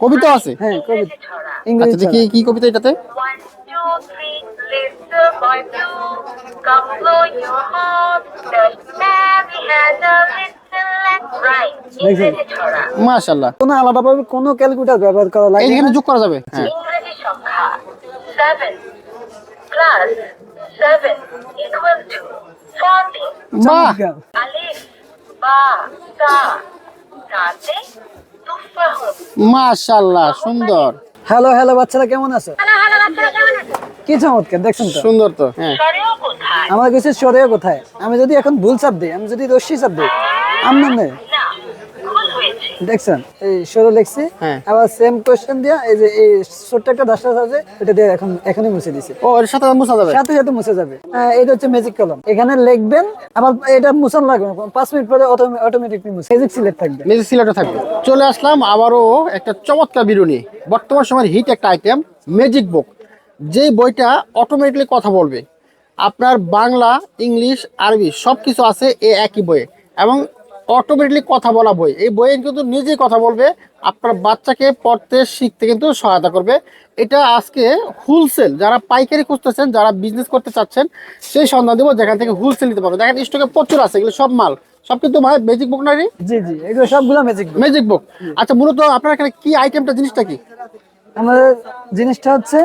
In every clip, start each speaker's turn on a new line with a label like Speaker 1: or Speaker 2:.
Speaker 1: কবিতা আছে?
Speaker 2: হ্যাঁ কবিতা,
Speaker 1: আচ্ছা
Speaker 2: ইংরেজি
Speaker 1: দেখি
Speaker 2: ছড়া।
Speaker 1: কি কবিতা এটাতে?
Speaker 2: দেখছেন,
Speaker 1: মাশাআল্লাহ,
Speaker 2: কোনো আলাদাভাবে কোনো ক্যালকুলেটর ব্যবহার করা লাগে না।
Speaker 1: এইখানে যোগ করা যাবে। হ্যাঁ,
Speaker 3: ইংরেজি সংখ্যা 7 plus 7 equal to 40
Speaker 1: বাহ,
Speaker 2: চমৎকার।
Speaker 3: আলিফ বা তা তাতে তুফাহুন।
Speaker 1: মাশাআল্লাহ, সুন্দর,
Speaker 2: হ্যালো হ্যালো বাচ্চারা কেমন আছো? কি চমৎকার, দেখছেন তো?
Speaker 1: সুন্দর তো। হ্যাঁ,
Speaker 3: সরেও কোথায়?
Speaker 2: আমার কাছে সরেও কোথায়? আমি যদি এখন ভুল চাপ দিই, আমি যদি রশ্মি চাপ দিই, আমরা নেই,
Speaker 3: না, ভুল হয়েছে।
Speaker 2: দেখছেন এই সরে লিখছি।
Speaker 1: হ্যাঁ।
Speaker 2: আবার সেম কোশ্চেন দিয়া এই যে এই ছোট্ট একটা দাসটা আছে, এটা দিয়ে এখনই মুছে দিছি,
Speaker 1: ও এর সাথে মুছা যাবে।
Speaker 2: সাথে সাথে মুছে যাবে। এটা হচ্ছে ম্যাজিক কলম, এখানে লিখবেন, আবার এটা মুছান লাগবে না, 5 মিনিট পরে অটোমেটিকলি মুছে ম্যাজিক সিলেক্ট থাকবে।
Speaker 1: মেজিক সিলেটও থাকবে। চলে আসলাম আবারও একটা চমৎকার ভিডিও নিয়ে। বর্তমান সময়ের হিট একটা আইটেম ম্যাজিক বুক, যেই বইটা অটোমেটিকলি কথা বলবে। আপনার বাংলা, ইংলিশ, আরবি সব কিছু আছে এই একই বইয়ে, এবং অটোমেটিকলি কথা বলা বই। এই বইয়ে কিন্তু নিজেই কথা বলবে, আপনার বাচ্চাকে পড়তে শিখতে কিন্তু সহায়তা করবে। এটা আজকে হোলসেল, যারা পাইকারি খুঁজতেছেন, যারা বিজনেস করতে চাচ্ছেন, সেই সন্ধান দেবো যেখান থেকে হোলসেল নিতে পারবে। দেখেন স্টকে প্রচুর আছে, এগুলো সব মাল, সব কিন্তু ভাই ম্যাজিক বুক না রে?
Speaker 2: জি জি, এগুলো সবগুলো ম্যাজিক।
Speaker 1: ম্যাজিক বুক। আচ্ছা, মূলত আপনার এখানে কি আইটেমটা, জিনিসটা কি?
Speaker 2: আমাদের জিনিসটা হচ্ছে,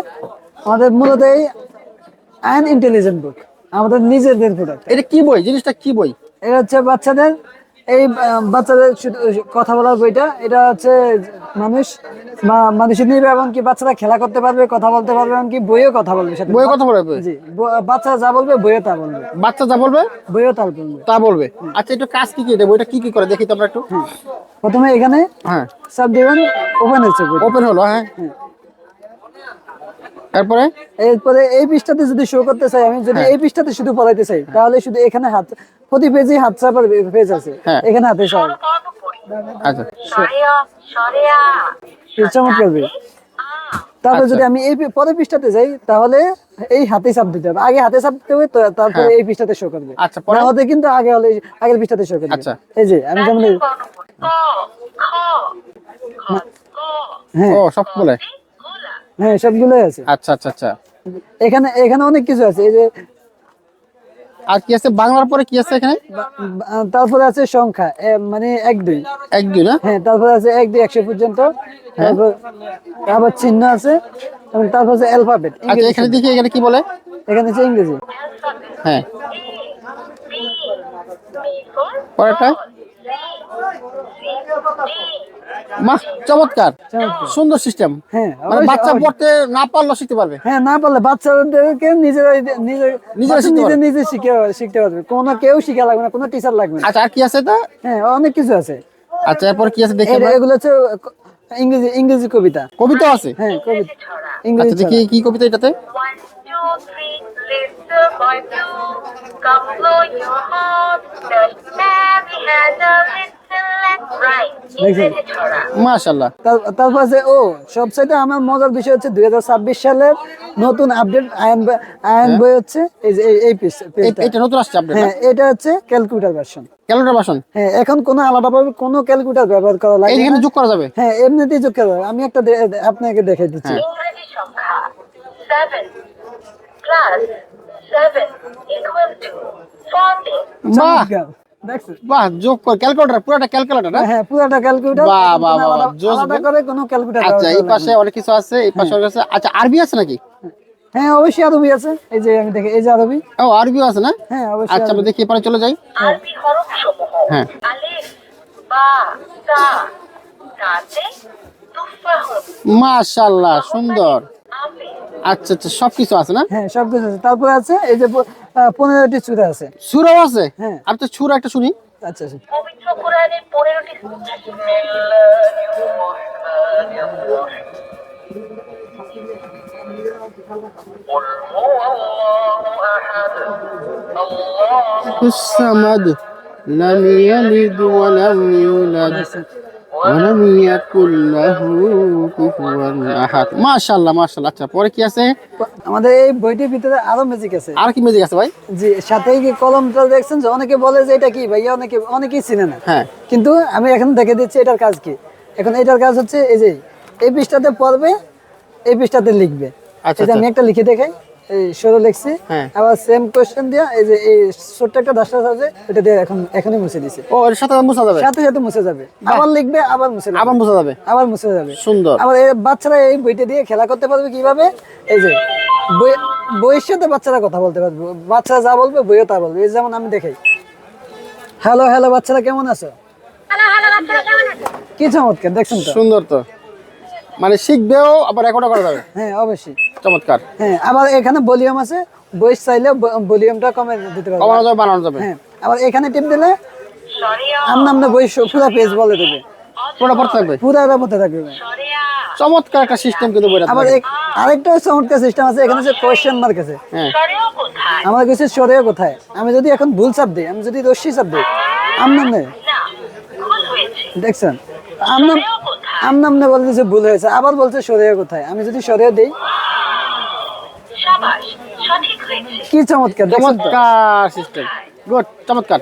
Speaker 2: আমাদের মূলত এই আইন ইন্টেলিজেন্ট বুক, আমাদের নিজেদের প্রোডাক্ট।
Speaker 1: এটা কি বই, জিনিসটা কি বই?
Speaker 2: এটা হচ্ছে বাচ্চাদের, এই বাচ্চাদের কথা বলার বইটা। এটা হচ্ছে মানুষের নিবে, এমনকি বাচ্চারা খেলা করতে পারবে, কথা বলতে পারবে, এমনকি বইও কথা বলবে সাথে।
Speaker 1: বইয়ে কথা বলবে?
Speaker 2: জি, বাচ্চা যা বলবে বইও তা বলবে,
Speaker 1: বাচ্চা যা বলবে
Speaker 2: বইও তা বলবে।
Speaker 1: তা বলবে। আচ্ছা, এটা কাজ কি কি, এটা বইটা কি কি করে দেখি তো আমরা একটু।
Speaker 2: প্রথমে এখানে
Speaker 1: হ্যাঁ,
Speaker 2: সব দিবেন, ওপেন হচ্ছে বইটা।
Speaker 1: ওপেন হলো। হ্যাঁ, তারপরে
Speaker 2: এরপরে এই পৃষ্ঠাতে যদি শো করতে চাই, আমি যদি এই পৃষ্ঠাতে শুধু পড়াইতে চাই, তাহলে শুধু এখানে হাত, প্রতি পেজে হাত চাপার পেজ আছে,
Speaker 1: হ্যাঁ।
Speaker 2: এখানে হাতে চাপ।
Speaker 1: আচ্ছা,
Speaker 2: চমৎকার পেজ। তারপর
Speaker 1: আচ্ছা।
Speaker 2: যদি আমি এই পরের পৃষ্ঠাতে যাই, তাহলে এই হাতে চাপ দিতে হবে, আগে হাতে চাপ দিতে হবে, তারপরে এই পৃষ্ঠাতে শো করবে।
Speaker 1: আচ্ছা, পরে?
Speaker 2: না হতে কিন্তু আগে হলে আগের পৃষ্ঠাতে শো করবে।
Speaker 1: আচ্ছা।
Speaker 2: এই যে আমি যেমন হ্যাঁ
Speaker 1: ও সব বলে।
Speaker 2: হ্যাঁ সবগুলোই আছে।
Speaker 1: আচ্ছা আচ্ছা আচ্ছা,
Speaker 2: এখানে এখানে অনেক কিছু আছে। এই যে
Speaker 1: আর কি আছে বাংলার পরে, কি আছে এখানে?
Speaker 2: তারপরে আছে সংখ্যা, মানে 1 2।
Speaker 1: 1 2 না?
Speaker 2: হ্যাঁ, তারপরে আছে 1 2 100 পর্যন্ত। তারপর আবার চিহ্ন আছে, এবং তারপর আছে অ্যালফাবেট।
Speaker 1: আচ্ছা, এখানে দেখি, এখানে কি বলে?
Speaker 2: এখানে আছে ইংরেজি।
Speaker 1: হ্যাঁ, পরেরটা। বাহ, চমৎকার, সুন্দর সিস্টেম।
Speaker 2: হ্যাঁ,
Speaker 1: মানে বাচ্চা পড়তে না পারলেও শিখতে পারবে।
Speaker 2: হ্যাঁ, না পারলে বাচ্চাদেরকে নিজেরা
Speaker 1: শিখতে
Speaker 2: নিজে শিখতে পারবে, কোনো কেউ শিখা লাগবে না, কোনো টিচার লাগবে না।
Speaker 1: আচ্ছা, আর কি আছে এটা?
Speaker 2: হ্যাঁ, অনেক কিছু আছে।
Speaker 1: আচ্ছা, এরপর কি আছে দেখি আমরা।
Speaker 2: এগুলো হচ্ছে ইংরেজি কবিতা।
Speaker 1: কবিতা আছে?
Speaker 2: হ্যাঁ, কবিতা
Speaker 1: আচ্ছা,
Speaker 2: ইংরেজি
Speaker 1: দেখি কি কবিতা এটাতে।
Speaker 3: 1 2 3 lift the boy blue, come blow your heart, the baby has a little and right. ইংরেজি ছড়া।
Speaker 1: মাশাআল্লাহ,
Speaker 2: তারপর আছে সবচেয়ে আমার মজার বিষয় হচ্ছে 2026 সালের নতুন আপডেট আয়ন বই হচ্ছে এই যে এই পেজটা।
Speaker 1: এটা নতুন আসছে আপডেট।
Speaker 2: হ্যাঁ, এটা হচ্ছে ক্যালকুলেটর ভার্সন।
Speaker 1: Calendar version.
Speaker 2: হ্যাঁ, এখন কোনো আলাদাভাবে কোনো ক্যালকুলেটর ব্যবহার করা লাগে না,
Speaker 1: এইখানে যোগ করা যাবে।
Speaker 2: হ্যাঁ এমনিতেই যোগ করা যাবে। আমি একটা আপনাকে দেখাই দিচ্ছি।
Speaker 3: ইংরেজি সংখ্যা 7 plus 7 equal to 40
Speaker 1: বাহ
Speaker 2: দেখছেন?
Speaker 1: বাহ, যোগ কর, ক্যালকুলেটর, পুরোটা ক্যালকুলেটর না?
Speaker 2: হ্যাঁ, পুরোটা ক্যালকুলেটর।
Speaker 1: বাহ বাহ বাহ, জোস।
Speaker 2: আলাদা করে কোনো ক্যালকুলেটর।
Speaker 1: আচ্ছা, এই পাশে অনেক কিছু আছে, এই পাশে অনেক আছে। আচ্ছা, আরবি আছে নাকি?
Speaker 2: হ্যাঁ, অবশ্যই আরবি আছে। এই যে আমি দেখি, এই যে আরবি।
Speaker 1: ও, আরবিও আছে না?
Speaker 2: হ্যাঁ, অবশ্যই।
Speaker 1: আচ্ছা, আমরা দেখি এপারে চলে যাই।
Speaker 3: আরবি হরফ সমূহ
Speaker 1: হ্যাঁ।
Speaker 3: আলিফ বা তা তাতে তুফাহুন
Speaker 1: মাশাআল্লাহ, সুন্দর।
Speaker 3: আমিন।
Speaker 1: আচ্ছা আচ্ছা, সবকিছু আছে না?
Speaker 2: হ্যাঁ, সব কিছু আছে। তারপরে আছে এই যে 15টি সূরা আছে।
Speaker 1: সূরাও আছে?
Speaker 2: হ্যাঁ।
Speaker 1: আমি তো সূরা একটা শুনি।
Speaker 2: আচ্ছা আচ্ছা।
Speaker 3: পবিত্র কোরআনের 15টি قل هو الله أحد الله
Speaker 1: الصمد لم يلد ولم يولد ওয়ালাম ইয়াকুল লাহু কুফুয়ান আহাদ। মাশাআল্লাহ মাশাআল্লাহ। আচ্ছা পরে কি আছে?
Speaker 2: আমাদের এই বইটির ভিতরে আরো ম্যাজিক আছে।
Speaker 1: আর কি ম্যাজিক আছে ভাই?
Speaker 2: জি, সাথে কি কলমটা দেখছেন যে অনেকে বলে যে এটা কি ভাইয়া, অনেকেই চিনে না।
Speaker 1: হ্যাঁ।
Speaker 2: কিন্তু আমি এখন দেখে দিচ্ছি এটার কাজ কি। এখন এটার কাজ হচ্ছে এই যে এই পৃষ্ঠাতে পড়বে, এই পৃষ্ঠাতে লিখবে।
Speaker 1: আচ্ছা,
Speaker 2: এটা আমি একটা লিখে দেখাই, এই সরো লিখছি।
Speaker 1: হ্যাঁ।
Speaker 2: আবার সেম কোশ্চেন দিয়া এই যে এই ছোট্ট একটা দাসটা আছে এটা দিয়ে এখনই মুছে দিছে।
Speaker 1: ও এর সাথে মুছা যাবে?
Speaker 2: সাথে সাথে মুছে যাবে। আবার লিখবে, আবার মুছে যাবে,
Speaker 1: আবার মুছা যাবে।
Speaker 2: আবার মুছে যাবে।
Speaker 1: সুন্দর।
Speaker 2: আবার এই বাচ্চারা এই বইটা দিয়ে খেলা করতে পারবে কিভাবে? এই যে বইয়ের সাথে বাচ্চারা কথা বলতে পারবে। বাচ্চারা যা বলবে বইও তা বলবে। এই যেমন আমি দেখাই, হ্যালো হ্যালো বাচ্চারা কেমন আছো? কি চমৎকার, দেখছেন তো?
Speaker 1: সুন্দর তো, মানে শিখবেও আবার রেকর্ডও করা যাবে।
Speaker 2: হ্যাঁ অবশ্যই।
Speaker 1: চমৎকার।
Speaker 2: হ্যাঁ, আবার এখানে ভলিউম আছে, বয়স চাইলে ভলিউমটা কমে দিতে পারবে।
Speaker 1: কমানো যাবে, বানানো যাবে।
Speaker 2: হ্যাঁ, আবার এখানে টিপ দিলে
Speaker 3: Sorry,
Speaker 2: আমরা বই পুরো পেজ বলে দেবে,
Speaker 1: পুরো পড়তে থাকবে।
Speaker 2: পুরোটা মধ্যে থাকবে।
Speaker 1: চমৎকার একটা সিস্টেম কিন্তু বইটা।
Speaker 2: আবার আরেকটা চমৎকার সিস্টেম আছে, এখানে যে কোয়েশ্চেন মার্ক আছে।
Speaker 1: হ্যাঁ।
Speaker 3: কোথায়?
Speaker 2: আমার কাছে সরেও কোথায়, আমি যদি এখন ভুল চাপ দিই, আমি যদি রশ্মি চাপ দিই, আমনাম নেই,
Speaker 3: না, ভুল হয়েছে।
Speaker 2: দেখছেন? আমনাম নেই বলতেছে ভুল হয়েছে, আবার বলছে সরেও কোথায়। আমি যদি সরেও দিই,
Speaker 3: শাবাশ, সঠিক হয়েছে।
Speaker 2: কি চমৎকার, দেখছেন তো?
Speaker 1: চমৎকার সিস্টেম, গুড, চমৎকার।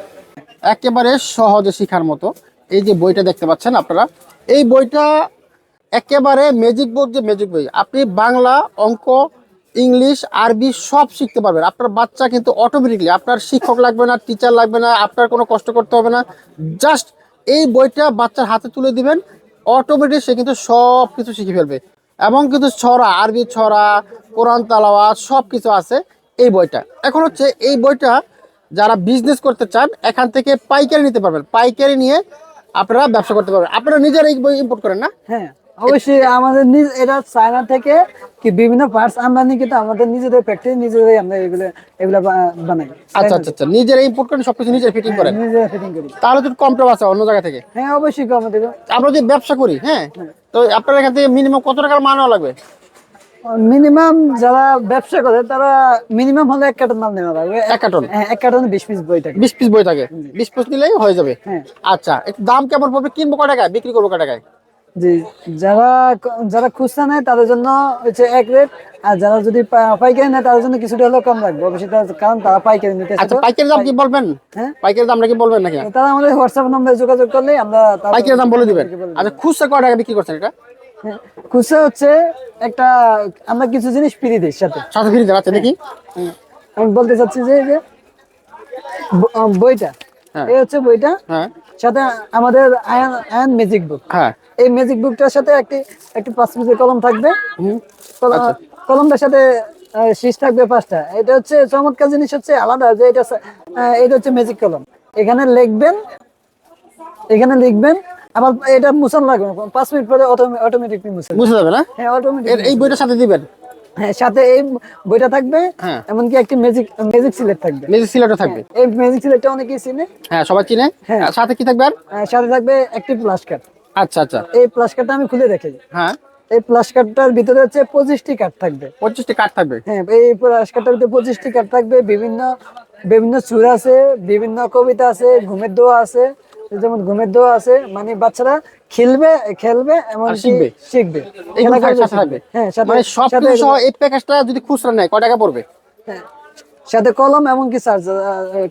Speaker 1: একেবারে সহজে শেখার মতো এই যে বইটা দেখতে পাচ্ছেন আপনারা, এই বইটা একেবারে ম্যাজিক বুক। যে ম্যাজিক বই, আপনি বাংলা, অঙ্ক, ইংলিশ, আরবি সব শিখতে পারবেন। আপনার বাচ্চা কিন্তু অটোমেটিকলি, আপনার শিক্ষক লাগবে না, টিচার লাগবে না, আপনার কোনো কষ্ট করতে হবে না। জাস্ট এই বইটা বাচ্চার হাতে তুলে দিবেন, অটোমেটিক সে কিন্তু সব কিছু শিখে ফেলবে। এবং কিন্তু ছড়া, আরবি ছড়া, কোরআন তালাওয়াত সব কিছু আছে এই বইটা। এখন হচ্ছে এই বইটা যারা বিজনেস করতে চান এখান থেকে পাইকারি নিতে পারবেন। পাইকারি নিয়ে আপনারা ব্যবসা করতে পারবেন। আপনারা নিজেরা এই বই ইম্পোর্ট করেন না?
Speaker 2: হ্যাঁ অবশ্যই, আমাদের এটা চায়না থেকে কি বিভিন্ন পার্টস আমদানি, কিন্তু আমাদের নিজেদের ফ্যাক্টরি, নিজেরাই আমরা এগুলা বানাই।
Speaker 1: আচ্ছা আচ্ছা আচ্ছা, নিজেরা ইম্পোর্ট করেন, সবকিছু নিজেরা ফিটিং করেন?
Speaker 2: নিজেরা ফিটিং করি।
Speaker 1: তাহলে তো কম টম আছে অন্য জায়গা থেকে।
Speaker 2: হ্যাঁ অবশ্যই কমে দেবো।
Speaker 1: আমরা যদি ব্যবসা করি, হ্যাঁ, তো আপনার এখান থেকে মিনিমাম কত টাকার মাল নেওয়া লাগবে?
Speaker 2: মিনিমাম যারা ব্যবসা করে তারা মিনিমাম হলে 1 কার্টন মাল নেওয়া লাগবে।
Speaker 1: 1 কার্টন?
Speaker 2: হ্যাঁ, 1 কার্টন 20 পিস বই থাকে।
Speaker 1: 20 পিস বই থাকে, 20 পিস নিলেই হয়ে যাবে।
Speaker 2: হ্যাঁ।
Speaker 1: আচ্ছা, একটু দাম কেমন পড়বে? কিনবো কয় টাকায়, বিক্রি করবো কয় টাকায়?
Speaker 2: জি, যারা খুচরা নেয় তাদের জন্য হচ্ছে এক রেট, আর যারা যদি পাইকারি নেয় তাদের জন্য কিছুটা হলেও কম রাখবো অবশ্যই, কারণ তারা পাইকারি নিতে
Speaker 1: আচ্ছা, পাইকারি দাম কি বলবেন?
Speaker 2: হ্যাঁ,
Speaker 1: পাইকারি দাম নাকি বলবেন নাকি?
Speaker 2: তারা আমাদের হোয়াটসঅ্যাপ নম্বরে যোগাযোগ করলে আমরা
Speaker 1: পাইকারি দাম বলে দিবেন। আচ্ছা, খুচরা কয় টাকা বিক্রি করছেন এটা?
Speaker 2: হ্যাঁ, খুচরা হচ্ছে একটা, আমরা কিছু জিনিস ফ্রি দিই সাথে।
Speaker 1: সাথে ফ্রি দেন? আচ্ছা দেখি।
Speaker 2: আমি বলতে চাচ্ছি যে বইটা,
Speaker 1: হ্যাঁ।
Speaker 2: এই হচ্ছে বইটা,
Speaker 1: হ্যাঁ
Speaker 2: সাথে আমাদের আয়ন ম্যাজিক বুক।
Speaker 1: হ্যাঁ।
Speaker 2: এই ম্যাজিক বুকটার সাথে একটি 5 পিসের কলম থাকবে।
Speaker 1: আচ্ছা।
Speaker 2: কলমটার সাথে শীষ থাকবে 5টা। এটা হচ্ছে চমৎকার জিনিস, হচ্ছে আলাদা যে এটা হচ্ছে ম্যাজিক কলম। এখানে লিখবেন, আবার এটা মুছানো লাগবে না, 5 মিনিট পরে অটোমেটিকলি
Speaker 1: বুঝতে যাবে না?
Speaker 2: হ্যাঁ অটোমেটিক।
Speaker 1: এই বইটার সাথে দিবেন?
Speaker 2: হ্যাঁ, সাথে এই বইটা থাকবে।
Speaker 1: হ্যাঁ।
Speaker 2: এমনকি একটি ম্যাজিক সিলেট থাকবে।
Speaker 1: ম্যাজিক সিলেটও থাকবে?
Speaker 2: এই ম্যাজিক সিলেটটা অনেকেই চিনে।
Speaker 1: হ্যাঁ, সবাই চিনে।
Speaker 2: হ্যাঁ।
Speaker 1: আর সাথে কি থাকবে আর?
Speaker 2: সাথে থাকবে একটি প্লাস কার্ড।
Speaker 1: আচ্ছা আচ্ছা।
Speaker 2: এই প্লাস কার্ডটা আমি খুলে দেখাই।
Speaker 1: হ্যাঁ।
Speaker 2: এই প্লাস কার্ডটার ভিতরে হচ্ছে 25টি কার্ড থাকবে।
Speaker 1: 25টি কার্ড থাকবে?
Speaker 2: হ্যাঁ, এই প্লাস কার্ডটার ভিতরে 25টি কার্ড থাকবে। বিভিন্ন সূরা আছে, বিভিন্ন কবিতা আছে, ঘুমের দোয়া আছে। যেমন ঘুমের দোয়া আছে, মানে বাচ্চারা খেলবে এমন শিখবে।
Speaker 1: এগুলো সাথে থাকবে?
Speaker 2: হ্যাঁ,
Speaker 1: মানে সবকিছু সহ এই প্যাকেজটা যদি খুচরা নেয় কয় টাকা পড়বে?
Speaker 2: হ্যাঁ, সাথে কলম এমনকি চার্জ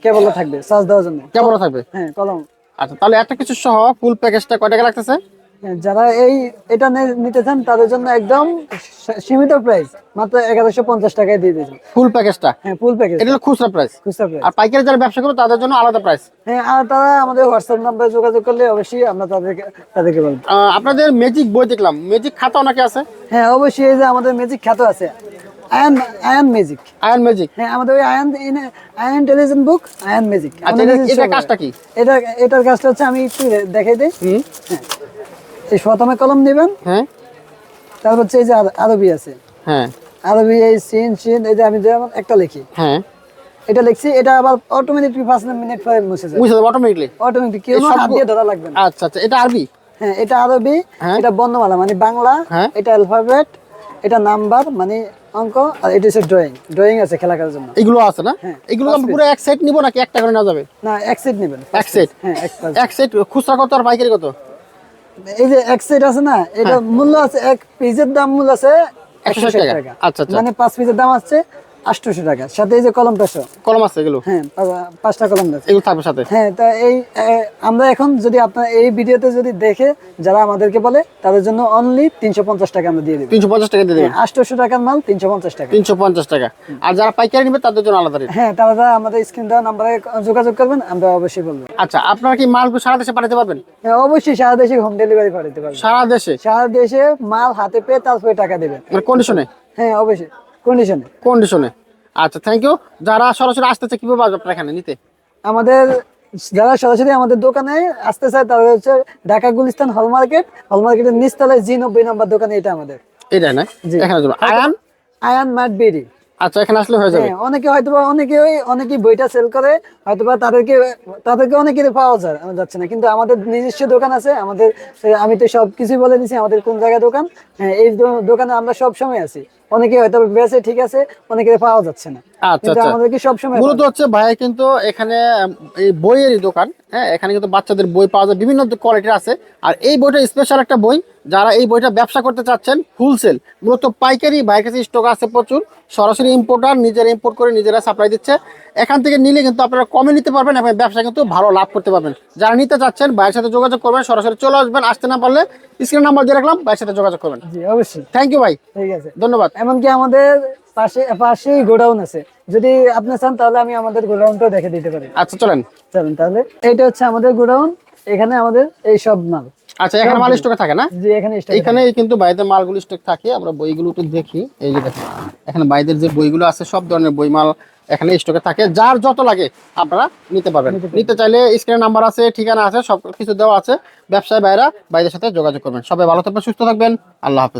Speaker 2: কেবলও থাকবে, চার্জ দেওয়ার জন্য
Speaker 1: কেবলও থাকবে?
Speaker 2: হ্যাঁ, কলম।
Speaker 1: আচ্ছা, তাহলে একটা কিছু সহ ফুল প্যাকেজটা কয় টাকা লাগতেছে?
Speaker 2: হ্যাঁ, যারা এটা নিতে চান তাদের জন্য একদম সীমিত প্রাইস, মাত্র 1150 টাকায় দিয়ে দিয়েছি
Speaker 1: ফুল প্যাকেজটা?
Speaker 2: হ্যাঁ, ফুল প্যাকেজ।
Speaker 1: এটা হলো খুচরা প্রাইস।
Speaker 2: খুচরা প্রাইস।
Speaker 1: আর পাইকারি যারা ব্যবসা করবে তাদের জন্য আলাদা প্রাইস?
Speaker 2: হ্যাঁ, আর তারা আমাদের হোয়াটসঅ্যাপ নাম্বারে যোগাযোগ করলে অবশ্যই আমরা তাদেরকে বলবো।
Speaker 1: আপনাদের ম্যাজিক বই দেখলাম, ম্যাজিক খাতা নাকি আছে?
Speaker 2: হ্যাঁ অবশ্যই, এই যে আমাদের ম্যাজিক খাতা আছে, আয়ন ম্যাজিক।
Speaker 1: Ion magic?
Speaker 2: হ্যাঁ, আমাদের ওই আয়ন ইন্টেলিজেন্ট বুক, আয়ন ম্যাজিক।
Speaker 1: আচ্ছা, এটা কাজটা কি?
Speaker 2: এটার কাজটা হচ্ছে, আমি একটু দেখাই দিই।
Speaker 1: হুম।
Speaker 2: হ্যাঁ, এই প্রথমে কলম নেবেন।
Speaker 1: হ্যাঁ।
Speaker 2: তারপর হচ্ছে এই যে আরবি আছে।
Speaker 1: হ্যাঁ।
Speaker 2: আরবি, এই সিন এই যে আমি যেমন একটা লিখি,
Speaker 1: হ্যাঁ।
Speaker 2: এটা লিখছি, এটা আবার অটোমেটিকলি 5 মিনিট পরে মুছে যাবে।
Speaker 1: অটোমেটিকলি?
Speaker 2: অটোমেটিক, কেউ হাত দিয়ে ধরা লাগবে না।
Speaker 1: আচ্ছা আচ্ছা, এটা আরবি?
Speaker 2: হ্যাঁ, এটা আরবি।
Speaker 1: হ্যাঁ।
Speaker 2: এটা বর্ণমালা মানে বাংলা।
Speaker 1: হ্যাঁ।
Speaker 2: এটা অ্যালফাবেট, এটা নাম্বার মানে অঙ্ক, আর এটা হচ্ছে ড্রয়িং আছে খেলা করার জন্য।
Speaker 1: এগুলো আছে না?
Speaker 2: হ্যাঁ।
Speaker 1: এগুলো আমি পুরো এক সেট নিব নাকি একটা করে নেওয়া যাবে?
Speaker 2: না, এক সেট নেবেন।
Speaker 1: এক সেট?
Speaker 2: হ্যাঁ,
Speaker 1: এক সেট খুচরা কত আর পাইকারি কত?
Speaker 2: এই যে এক সেট আছে না, এটা মূল্য আছে, এক পিসের দাম মূল্য আছে
Speaker 1: 160
Speaker 2: 160
Speaker 1: টাকা।
Speaker 2: টাকা।
Speaker 1: আচ্ছা, আচ্ছা।
Speaker 2: মানে 5 পিসের দাম আছে 800 টাকা, সাথে এই যে কলম পেশো,
Speaker 1: কলম আছে এগুলো,
Speaker 2: হ্যাঁ 5টা কলম আছে।
Speaker 1: এগুলো থাকবে সাথে।
Speaker 2: হ্যাঁ, তা এই আমরা এখন যদি আপনার এই ভিডিওতে যদি দেখে যারা আমাদেরকে বলে তাদের জন্য অনলি 350 টাকা আমরা দিয়ে দেব।
Speaker 1: 350 টাকা দিয়ে দেবেন।
Speaker 2: 800 টাকার মাল 350 টাকা।
Speaker 1: 350 টাকা। আর যারা পাইকারি নেবে তাদের জন্য আলাদা রেট।
Speaker 2: হ্যাঁ, তারা আমাদের স্ক্রিন দেওয়া নাম্বারে যোগাযোগ করবেন, আমরা অবশ্যই বলবো।
Speaker 1: আচ্ছা, আপনারা কি মালগুলো সারা দেশে পাঠাতে পারবেন?
Speaker 2: হ্যাঁ, অবশ্যই সারা দেশে হোম ডেলিভারি পাঠাতে পারবেন।
Speaker 1: সারা দেশে
Speaker 2: সারা দেশে মাল হাতে পেয়ে তারপরে টাকা দেবেন।
Speaker 1: মানে কন্ডিশনে?
Speaker 2: হ্যাঁ, অবশ্যই কন্ডিশনে।
Speaker 1: কন্ডিশনে। আচ্ছা, থ্যাংক ইউ। যারা সরাসরি আসতে চায় কিভাবে আসবে আপনার এখানে নিতে?
Speaker 2: আমাদের যারা সরাসরি আমাদের দোকানে আসতে চায় তারা হচ্ছে ঢাকা গুলিস্তান হল মার্কেটের নিচতলায় G90 নম্বর দোকানে, এটা আমাদের।
Speaker 1: এটা না,
Speaker 2: জি।
Speaker 1: এখানে যাবো
Speaker 2: আয়ান মার্ট বেরি।
Speaker 1: আচ্ছা, এখানে আসলে হয়ে যাবে।
Speaker 2: হ্যাঁ, অনেকে হয়তোবা অনেকেই বইটা সেল করে, হয়তোবা তাদেরকে অনেকের পাওয়া যাচ্ছে না, কিন্তু আমাদের নিজস্ব দোকান আছে আমাদের। আমি তো সবকিছুই বলে দিচ্ছি আমাদের কোন জায়গায় দোকান। হ্যাঁ, এই দোকানে আমরা সব সময় আছি। অনেকে হয়তো বেঁচে ঠিক আছে, অনেকে পাওয়া যাচ্ছে না,
Speaker 1: আচ্ছা,
Speaker 2: কিন্তু
Speaker 1: আচ্ছা।
Speaker 2: আমাদেরকে সব সময়
Speaker 1: মূলত হচ্ছে ভাইয়া কিন্তু এখানে এই বইয়েরই দোকান। হ্যাঁ, এখানে কিন্তু বাচ্চাদের বই পাওয়া যায়, বিভিন্ন কোয়ালিটির আছে। আর এই বইটা স্পেশাল একটা বই, যারা এই বইটা ব্যবসা করতে চাচ্ছেন হোলসেল, মূলত পাইকারি ভাইয়ের কাছে স্টক আছে প্রচুর। সরাসরি ইম্পোর্টার নিজেরা ইম্পোর্ট করে নিজেরা সাপ্লাই দিচ্ছে। এখান থেকে নিলে কিন্তু আপনারা কমে নিতে পারবেন এবং ব্যবসা কিন্তু ভালো লাভ করতে পারবেন। যারা নিতে চাচ্ছেন ভাইয়ের সাথে যোগাযোগ করবেন, সরাসরি চলে আসবেন। আসতে না পারলে স্ক্রিন নাম্বার দিয়ে রাখলাম, ভাইয়ের সাথে যোগাযোগ করবেন।
Speaker 2: জি, অবশ্যই।
Speaker 1: থ্যাংক ইউ ভাই,
Speaker 2: ঠিক আছে,
Speaker 1: ধন্যবাদ।
Speaker 2: এমনকি আমাদের পাশেই গোডাউন আছে, যদি আপনি চান তাহলে আমি আমাদের গোডাউনটাও দেখে দিতে পারি।
Speaker 1: আচ্ছা, চলেন।
Speaker 2: চলুন তাহলে, এইটা হচ্ছে আমাদের গোডাউন, এখানে আমাদের এই সব মাল।
Speaker 1: আচ্ছা, এখানে মাল স্টকে থাকে না?
Speaker 2: জি, এখানে stock
Speaker 1: এখানে কিন্তু বাইদের মালগুলো স্টক থাকে। আমরা বইগুলো একটু দেখি। এই যে দেখেন, এখানে বাইদের যে বইগুলো আছে সব ধরনের বই মাল এখানে স্টকে থাকে। যার যত লাগে আপনারা নিতে পারবেন। নিতে চাইলে স্ক্রিনে নাম্বার আছে, ঠিকানা আছে, সব কিছু দেওয়া আছে। ব্যবসায় বাইরা বাইদের সাথে যোগাযোগ করবেন। সবাই ভালো থাকবেন, সুস্থ থাকবেন। আল্লাহ হাফেজ।